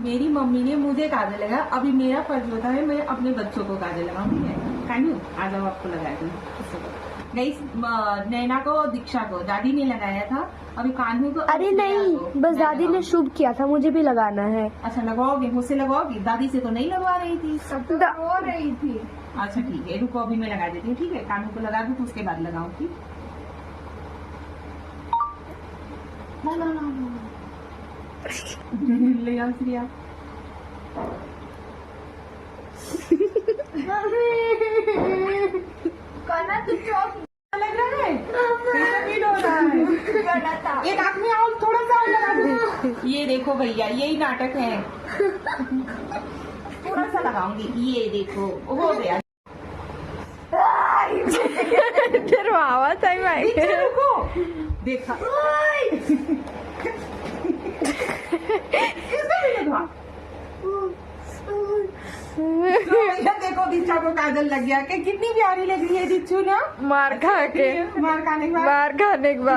मेरी मम्मी ने मुझे काजल लगाया, अभी मेरा फर्ज होता है मैं अपने बच्चों को काजल लगाऊं। ठीक है कानू, आ जाओ आपको लगा दूं। गाइस, नैना को और दीक्षा को दादी ने लगाया था, अभी कान्हू को। अरे नहीं, बस दादी ने शुभ किया था, मुझे भी लगाना है। अच्छा लगाओगे, मुझसे लगवाओगी? दादी से तो नहीं लगवा रही थी, सब तो रो रही थी। अच्छा ठीक है, रुको अभी मैं लगा देती हूँ। ठीक है, कानू को लगा दूँ तो उसके बाद लगाऊंगी। ले आओ श्रिया। कना तू चौक लग रहा है, कैसा फील हो रहा है? एक आँख में आओ, थोड़ा सा और लगा दो। ये देखो भैया, यही नाटक है। थोड़ा सा लगाऊंगी, ये देखो हो गया। फिर आवाज आई भाई। रुको, देखा भैया देखो, दीक्षा को काजल लग गया कि कितनी प्यारी लग रही है दीक्षू ना। मार खा के, मार खाने के बाद मार खाने के बाद